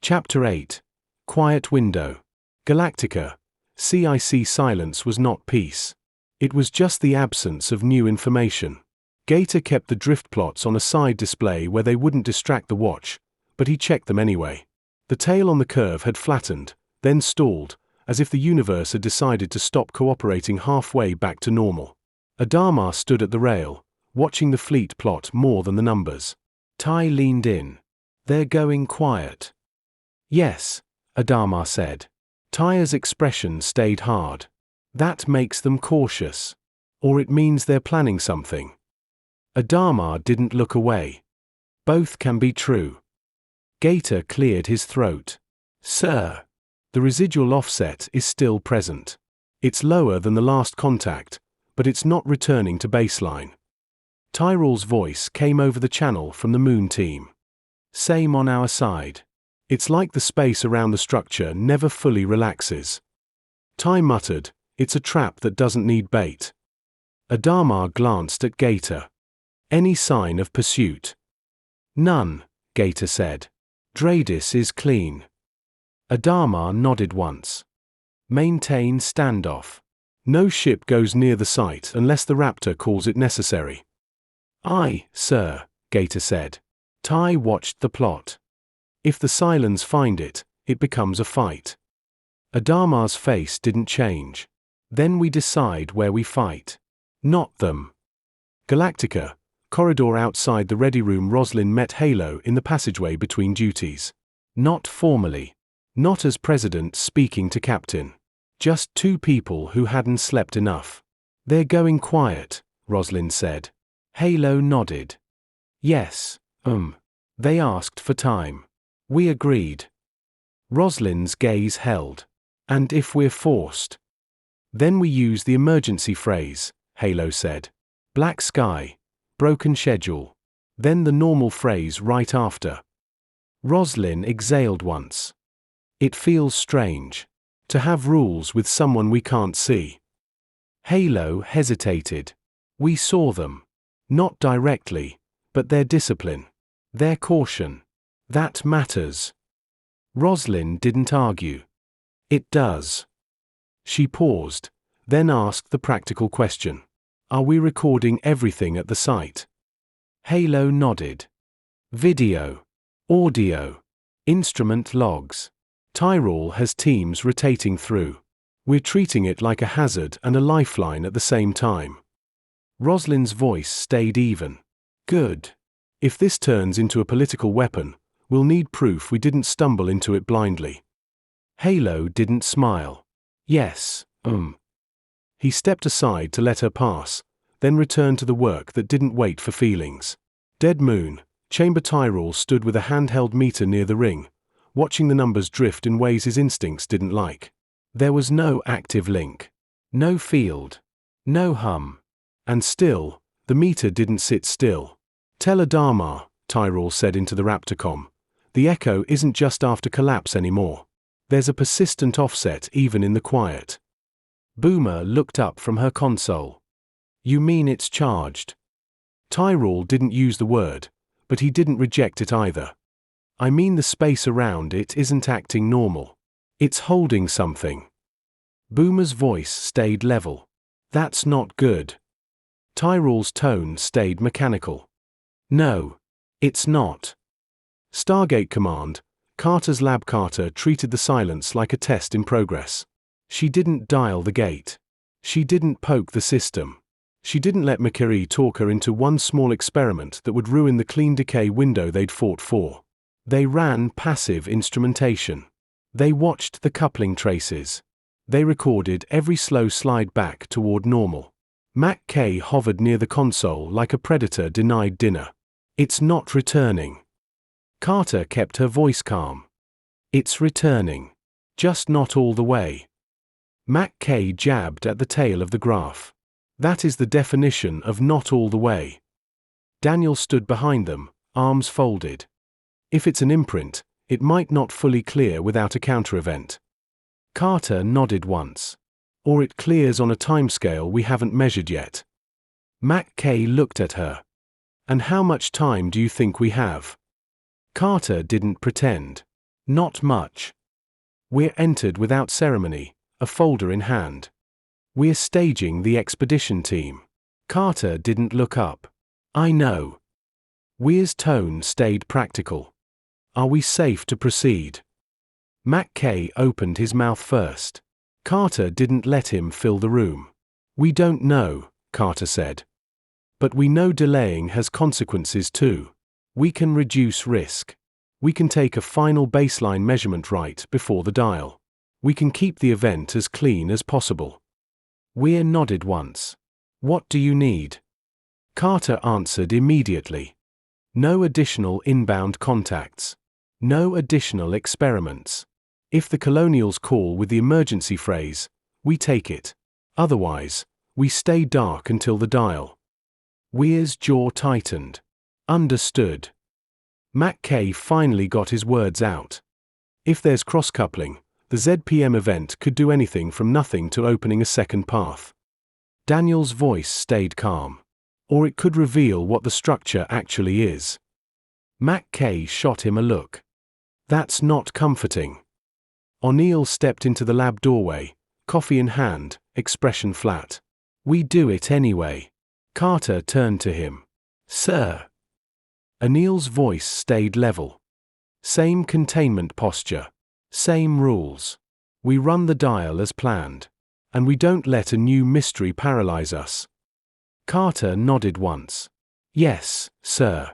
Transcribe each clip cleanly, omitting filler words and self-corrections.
Chapter 8. Quiet Window. Galactica. CIC silence was not peace. It was just the absence of new information. Gator kept the drift plots on a side display where they wouldn't distract the watch, but he checked them anyway. The tail on the curve had flattened, then stalled, as if the universe had decided to stop cooperating halfway back to normal. Adama stood at the rail, watching the fleet plot more than the numbers. Ty leaned in. "They're going quiet." "Yes," Adama said. Ty's expression stayed hard. "That makes them cautious. Or it means they're planning something." Adama didn't look away. "Both can be true." Gator cleared his throat. "Sir." The residual offset is still present. It's lower than the last contact, but it's not returning to baseline. Tyrell's voice came over the channel from the Moon team. "Same on our side. It's like the space around the structure never fully relaxes." Ty muttered, "It's a trap that doesn't need bait." Adama glanced at Gator. "Any sign of pursuit?" "None," Gator said. "Dradis is clean." Adama nodded once. "Maintain standoff. No ship goes near the site unless the Raptor calls it necessary." "Aye, sir," Gator said. Ty watched the plot. If the Cylons find it, it becomes a fight. Adama's face didn't change. "Then we decide where we fight. Not them." Galactica. Corridor outside the ready room. Roslin met Halo in the passageway between duties. Not formally. Not as president speaking to captain. Just two people who hadn't slept enough. "They're going quiet," Roslin said. Halo nodded. "Yes, They asked for time. We agreed." Roslin's gaze held. "And if we're forced?" "Then we use the emergency phrase," Halo said. "Black sky. Broken schedule." Then the normal phrase right after. Roslin exhaled once. "It feels strange. To have rules with someone we can't see." Halo hesitated. "We saw them. Not directly, but their discipline. Their caution. That matters." Roslin didn't argue. "It does." She paused, then asked the practical question. "Are we recording everything at the site?" Halo nodded. "Video. Audio. Instrument logs. Tyrell has teams rotating through. We're treating it like a hazard and a lifeline at the same time." Roslin's voice stayed even. "Good. If this turns into a political weapon, we'll need proof we didn't stumble into it blindly." Halo didn't smile. "Yes, He stepped aside to let her pass, then returned to the work that didn't wait for feelings. Dead Moon. Chamber. Tyrell stood with a handheld meter near the ring, watching the numbers drift in ways his instincts didn't like. There was no active link. No field. No hum. And still, the meter didn't sit still. "Tell Adama," Tyrell said into the Raptorcom. "The echo isn't just after collapse anymore. There's a persistent offset even in the quiet." Boomer looked up from her console. "You mean it's charged?" Tyrell didn't use the word, but he didn't reject it either. "I mean the space around it isn't acting normal. It's holding something." Boomer's voice stayed level. "That's not good." Tyrell's tone stayed mechanical. "No, it's not." Stargate Command. Carter's lab. Carter treated the silence like a test in progress. She didn't dial the gate. She didn't poke the system. She didn't let McCurry talk her into one small experiment that would ruin the clean decay window they'd fought for. They ran passive instrumentation. They watched the coupling traces. They recorded every slow slide back toward normal. Mac K hovered near the console like a predator denied dinner. "It's not returning." Carter kept her voice calm. "It's returning. Just not all the way." Mac K jabbed at the tail of the graph. "That is the definition of not all the way." Daniel stood behind them, arms folded. "If it's an imprint, it might not fully clear without a counter-event." Carter nodded once. "Or it clears on a timescale we haven't measured yet." Mac K looked at her. "And how much time do you think we have?" Carter didn't pretend. Not much. We're entered without ceremony, a folder in hand. We're staging the expedition team. Carter didn't look up. I know. Weir's tone stayed practical. Are we safe to proceed? McKay opened his mouth first. Carter didn't let him fill the room. We don't know, Carter said. But we know delaying has consequences too. We can reduce risk. We can take a final baseline measurement right before the dial. We can keep the event as clean as possible. Weir nodded once. What do you need? Carter answered immediately. No additional inbound contacts. No additional experiments. If the Colonials call with the emergency phrase, we take it. Otherwise, we stay dark until the dial. Weir's jaw tightened. Understood. McKay finally got his words out. If there's cross-coupling, the ZPM event could do anything from nothing to opening a second path. Daniel's voice stayed calm. Or it could reveal what the structure actually is. McKay shot him a look. That's not comforting. O'Neill stepped into the lab doorway, coffee in hand, expression flat. We do it anyway. Carter turned to him. Sir. O'Neill's voice stayed level. Same containment posture. Same rules. We run the dial as planned. And we don't let a new mystery paralyze us. Carter nodded once. Yes, sir.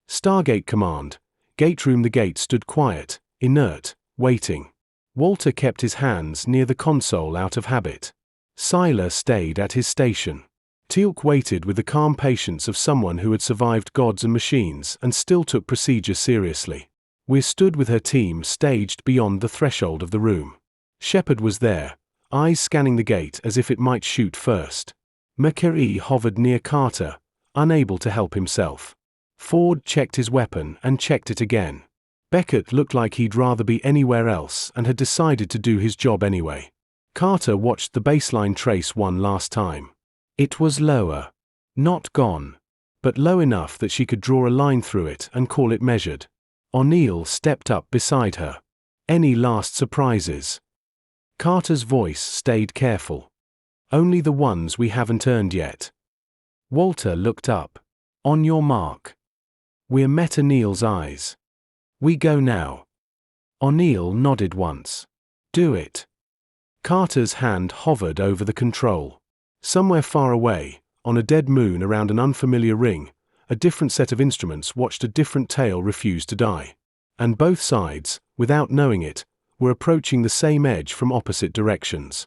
Stargate Command. Gate room. The gate stood quiet, inert, waiting. Walter kept his hands near the console out of habit. Seiler stayed at his station. Teal'c waited with the calm patience of someone who had survived gods and machines and still took procedure seriously. Weir stood with her team staged beyond the threshold of the room. Shepard was there, eyes scanning the gate as if it might shoot first. McKay hovered near Carter, unable to help himself. Ford checked his weapon and checked it again. Beckett looked like he'd rather be anywhere else and had decided to do his job anyway. Carter watched the baseline trace one last time. It was lower. Not gone. But low enough that she could draw a line through it and call it measured. O'Neill stepped up beside her. Any last surprises? Carter's voice stayed careful. Only the ones we haven't earned yet. Walter looked up. On your mark. Weir met O'Neill's eyes. We go now. O'Neill nodded once. Do it. Carter's hand hovered over the control. Somewhere far away, on a dead moon around an unfamiliar ring, a different set of instruments watched a different tale refuse to die. And both sides, without knowing it, were approaching the same edge from opposite directions.